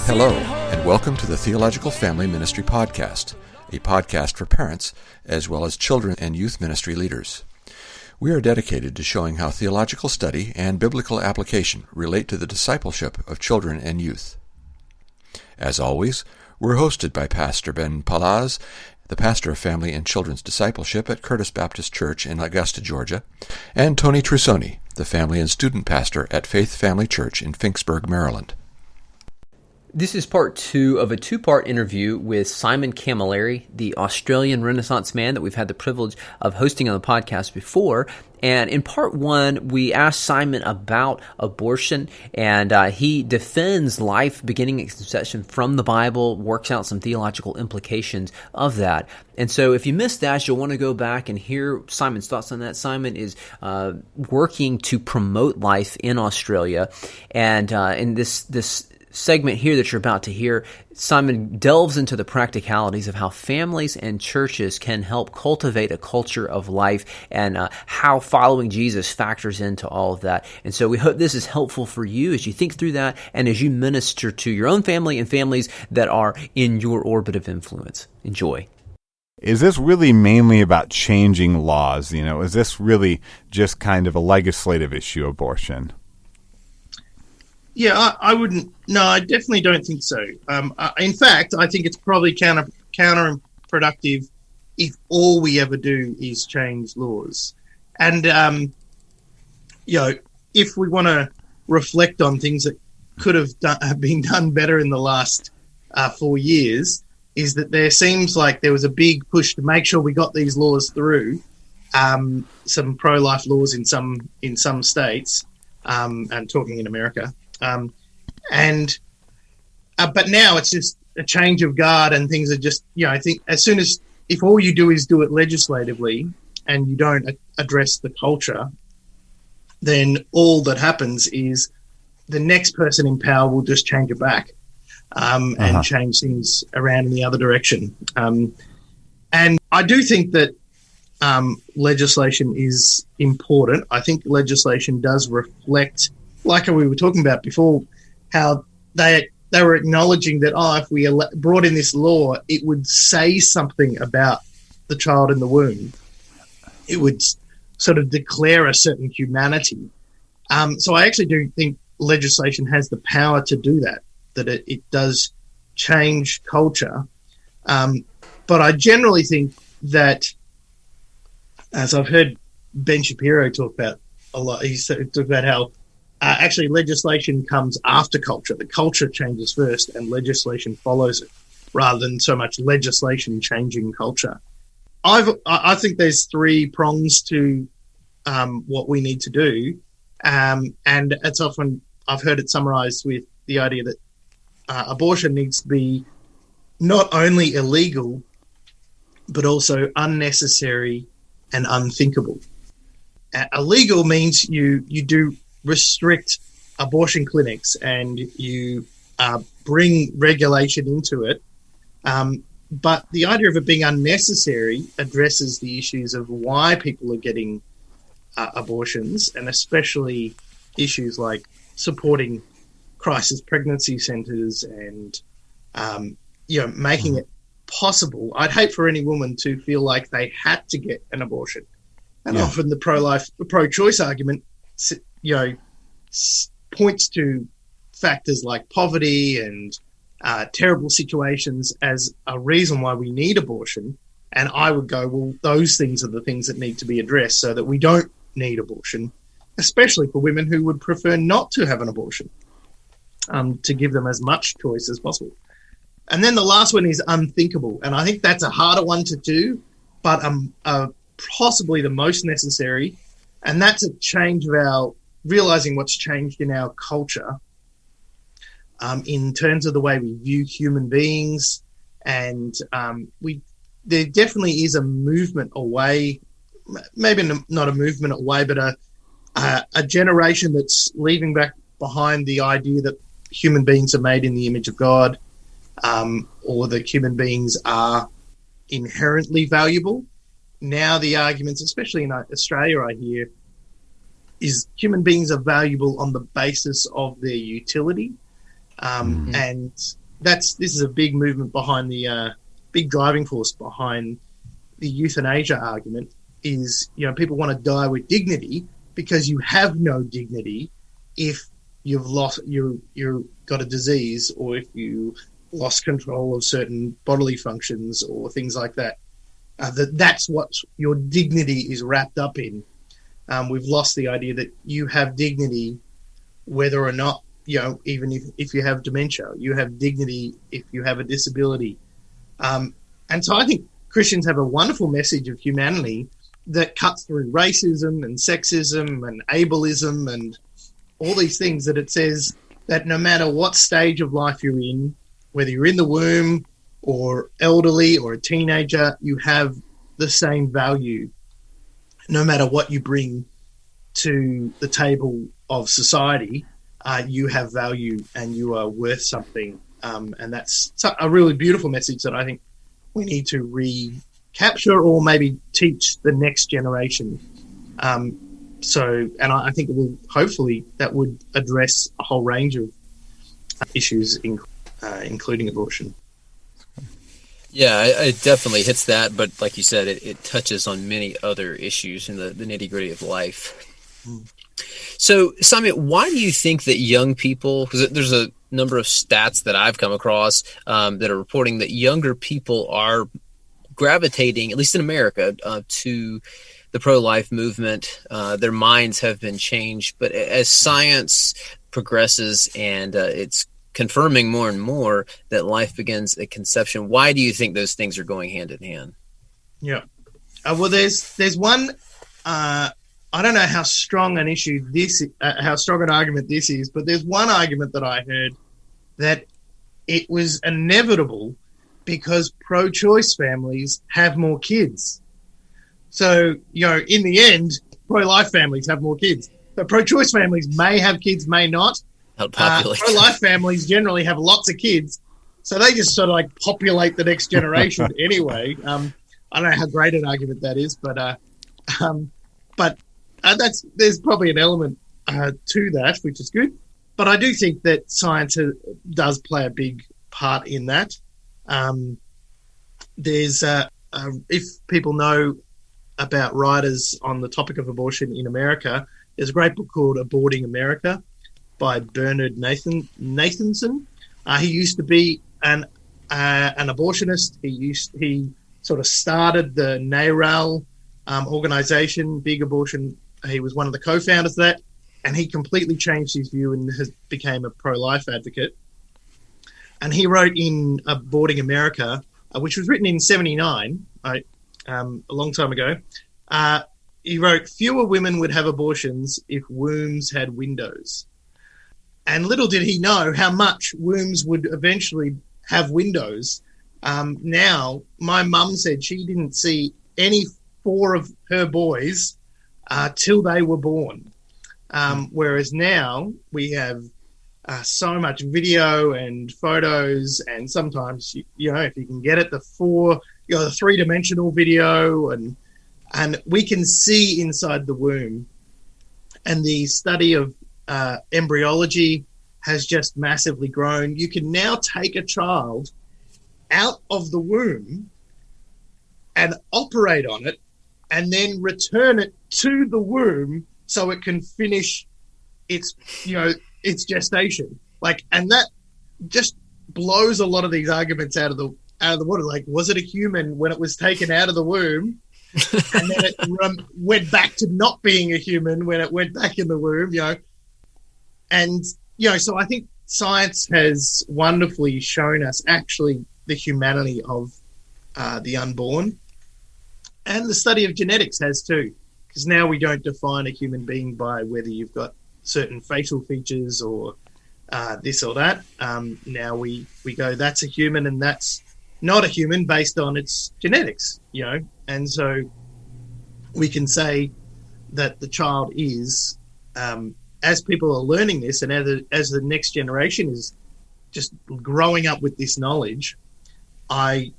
Hello, and welcome to the Theological Family Ministry Podcast, a podcast for parents as well as children and youth ministry leaders. We are dedicated to showing how theological study and biblical application relate to the discipleship of children and youth. As always, we're hosted by Pastor Ben Palaz, the pastor of Family and Children's Discipleship at Curtis Baptist Church in Augusta, Georgia, and Tony Trussoni, the family and student pastor at Faith Family Church in Finksburg, Maryland. This is part two of a two-part interview with Simon Camilleri, the Australian Renaissance man that we've had the privilege of hosting on the podcast before. And in part one, we asked Simon about abortion, and he defends life beginning at conception from the Bible, works out some theological implications of that. And so if you missed that, you'll want to go back and hear Simon's thoughts on that. Simon is working to promote life in Australia, and in this segment here that you're about to hear, Simon delves into the practicalities of how families and churches can help cultivate a culture of life and how following Jesus factors into all of that. And so we hope this is helpful for you as you think through that and as you minister to your own family and families that are in your orbit of influence. Enjoy. Is this really mainly about changing laws? Is this really just kind of a legislative issue, abortion? Yeah, I wouldn't. No, I definitely don't think so. In fact, I think it's probably counterproductive if all we ever do is change laws. And, if we want to reflect on things that could have been done better in the last 4 years, is that there seems like there was a big push to make sure we got these laws through, some pro-life laws in some states, and talking in America. But now it's just a change of guard and things are just, I think if all you do is do it legislatively and you don't address the culture, then all that happens is the next person in power will just change it back, and change things around in the other direction. And I do think that legislation is important. I think legislation does reflect, like we were talking about before, how they were acknowledging that, if we brought in this law, it would say something about the child in the womb. It would sort of declare a certain humanity. So I actually do think legislation has the power to do that it does change culture. But I generally think that, as I've heard Ben Shapiro talk about a lot, he talked about how actually legislation comes after culture. The culture changes first and legislation follows it, rather than so much legislation changing culture. I think there's three prongs to what we need to do, and it's often, I've heard it summarized with the idea that abortion needs to be not only illegal but also unnecessary and unthinkable. Illegal means you do restrict abortion clinics and you bring regulation into it. But the idea of it being unnecessary addresses the issues of why people are getting abortions, and especially issues like supporting crisis pregnancy centres and, making it possible. I'd hate for any woman to feel like they had to get an abortion. And often the pro-choice argument points to factors like poverty and terrible situations as a reason why we need abortion. And I would go, well, those things are the things that need to be addressed so that we don't need abortion, especially for women who would prefer not to have an abortion, to give them as much choice as possible. And then the last one is unthinkable. And I think that's a harder one to do, but possibly the most necessary. And that's a change of realizing what's changed in our culture, in terms of the way we view human beings. And there definitely is a movement away, maybe not a movement away, but a generation that's leaving back behind the idea that human beings are made in the image of God, or that human beings are inherently valuable. Now the arguments, especially in Australia, I hear, is human beings are valuable on the basis of their utility. And this is a big movement behind the big driving force behind the euthanasia argument is, people want to die with dignity because you have no dignity if you've lost, you've got a disease, or if you lost control of certain bodily functions or things like that. That's what your dignity is wrapped up in. We've lost the idea that you have dignity whether or not, even if you have dementia, you have dignity if you have a disability. And so I think Christians have a wonderful message of humanity that cuts through racism and sexism and ableism and all these things, that it says that no matter what stage of life you're in, whether you're in the womb or elderly or a teenager, you have the same value no matter what you bring to the table of society. You have value and you are worth something. And that's a really beautiful message that I think we need to recapture or maybe teach the next generation. And I think it will, hopefully that would address a whole range of issues, including abortion. Yeah, it definitely hits that, but like you said, it touches on many other issues in the nitty-gritty of life. So, Simon, why do you think that young people, because there's a number of stats that I've come across that are reporting that younger people are gravitating, at least in America, to the pro-life movement. Their minds have been changed, but as science progresses and it's confirming more and more that life begins at conception, why do you think those things are going hand in hand? Yeah. Well, there's one, I don't know how strong an issue how strong an argument this is, but there's one argument that I heard that it was inevitable because pro-choice families have more kids. So, in the end, pro-life families have more kids. But pro-choice families may have kids, may not. Pro-life families generally have lots of kids, so they just sort of like populate the next generation anyway. I don't know how great an argument that is, but there's probably an element to that, which is good. But I do think that science does play a big part in that. There's if people know about writers on the topic of abortion in America, there's a great book called Aborting America by Bernard Nathanson. He used to be an abortionist. He sort of started the NARAL organization, big abortion. He was one of the co-founders of that, and he completely changed his view and became a pro-life advocate. And he wrote in Aborting America, which was written in 1979, a long time ago. He wrote, "Fewer women would have abortions if wombs had windows." And little did he know how much wombs would eventually have windows. Now, my mum said she didn't see any 4 of her boys till they were born. Whereas now we have so much video and photos, and sometimes, if you can get it, the 3-dimensional video, and we can see inside the womb. And the study of embryology has just massively grown. You can now take a child out of the womb and operate on it and then return it to the womb so it can finish its gestation. And that just blows a lot of these arguments out of the water. Like, was it a human when it was taken out of the womb? And then it went back to not being a human when it went back in the womb, And, so I think science has wonderfully shown us actually the humanity of the unborn. And the study of genetics has too, because now we don't define a human being by whether you've got certain facial features or this or that. Now we go, that's a human and that's not a human based on its genetics, And so we can say that the child is, as people are learning this and as the next generation is just growing up with this knowledge, I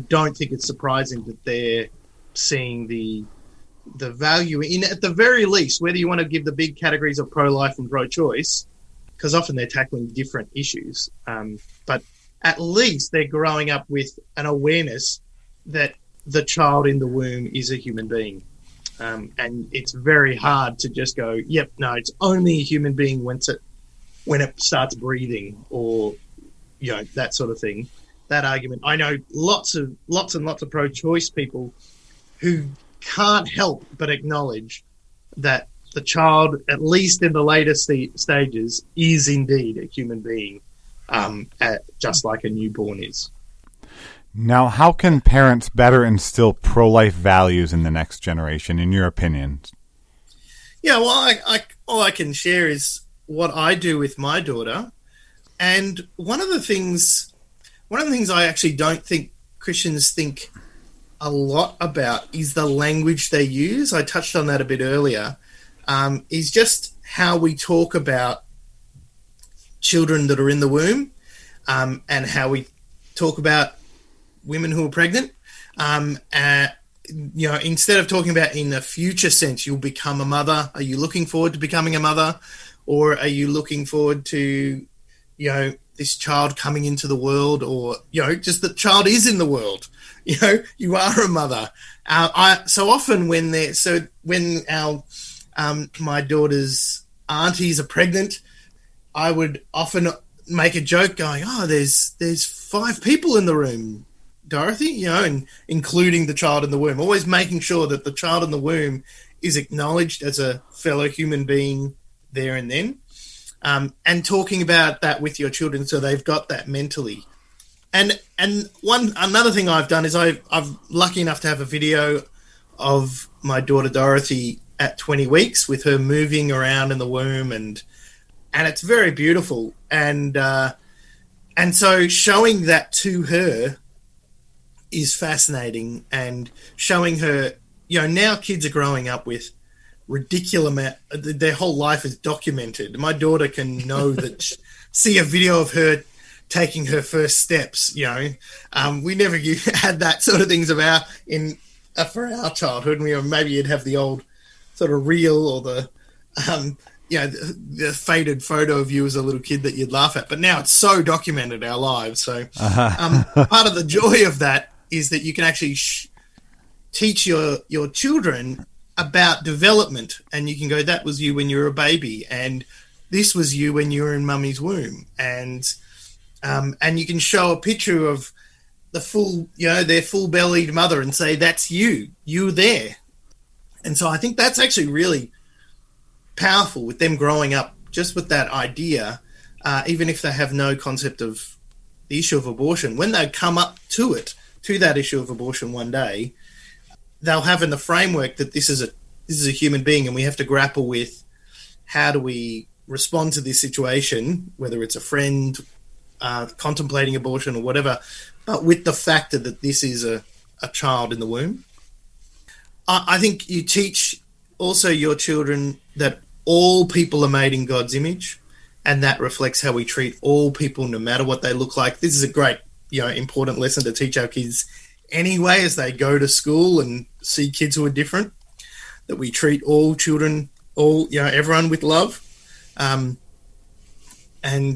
don't think it's surprising that they're seeing the value in, at the very least, whether you want to give the big categories of pro-life and pro-choice, because often they're tackling different issues. But at least they're growing up with an awareness that the child in the womb is a human being. And it's very hard to just go, yep, no, it's only a human being when it starts breathing, or, that sort of thing. That argument. I know lots and lots of pro-choice people who can't help but acknowledge that the child, at least in the later stages, is indeed a human being, just like a newborn is. Now, how can parents better instill pro-life values in the next generation, in your opinion? Yeah, well, all I can share is what I do with my daughter. And one of the things I actually don't think Christians think a lot about is the language they use. I touched on that a bit earlier. Is just how we talk about children that are in the womb, and how we talk about women who are pregnant. Instead of talking about in the future sense, you'll become a mother. Are you looking forward to becoming a mother? Or are you looking forward to, this child coming into the world, or, just the child is in the world, you are a mother. So often when my daughter's aunties are pregnant, I would often make a joke going, there's 5 people in the room, Dorothy, and including the child in the womb, always making sure that the child in the womb is acknowledged as a fellow human being there and then, and talking about that with your children so they've got that mentally. And another thing I've done is I'm lucky enough to have a video of my daughter Dorothy at 20 weeks with her moving around in the womb, and it's very beautiful. And so showing that to her is fascinating, and showing her, now kids are growing up with ridiculous, their whole life is documented. My daughter can know that, see a video of her taking her first steps, we never had that sort of things for our childhood. Maybe you'd have the old sort of reel, or the faded photo of you as a little kid that you'd laugh at. But now it's so documented, our lives. So part of the joy of that is that you can actually teach your children about development, and you can go, that was you when you were a baby, and this was you when you were in mummy's womb, and you can show a picture of the full, their full-bellied mother, and say, that's you there. And so I think that's actually really powerful with them growing up just with that idea, even if they have no concept of the issue of abortion. When they come up to that issue of abortion one day, they'll have in the framework that this is a human being, and we have to grapple with how do we respond to this situation, whether it's a friend contemplating abortion or whatever, but with the factor that this is a child in the womb. I think you teach also your children that all people are made in God's image, and that reflects how we treat all people, no matter what they look like. This is a great, important lesson to teach our kids anyway, as they go to school and see kids who are different, that we treat all children, everyone with love, and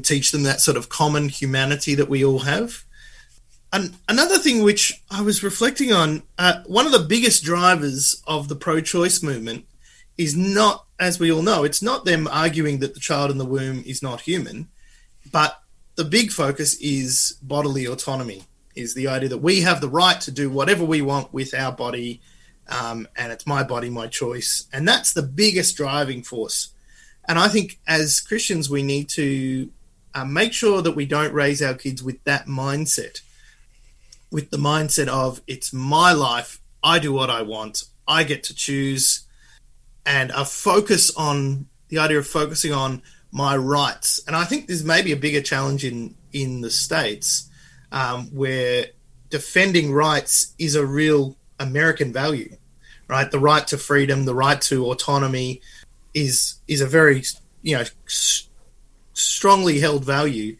teach them that sort of common humanity that we all have. And another thing which I was reflecting on, one of the biggest drivers of the pro-choice movement is not, as we all know, it's not them arguing that the child in the womb is not human, but the big focus is bodily autonomy, is the idea that we have the right to do whatever we want with our body, and it's my body, my choice. And that's the biggest driving force. And I think as Christians, we need to make sure that we don't raise our kids with that mindset, with the mindset of, it's my life, I do what I want, I get to choose, and a focus on the idea of focusing on my rights. And I think there's maybe a bigger challenge in the States, where defending rights is a real American value, right? The right to freedom, the right to autonomy is a very, strongly held value.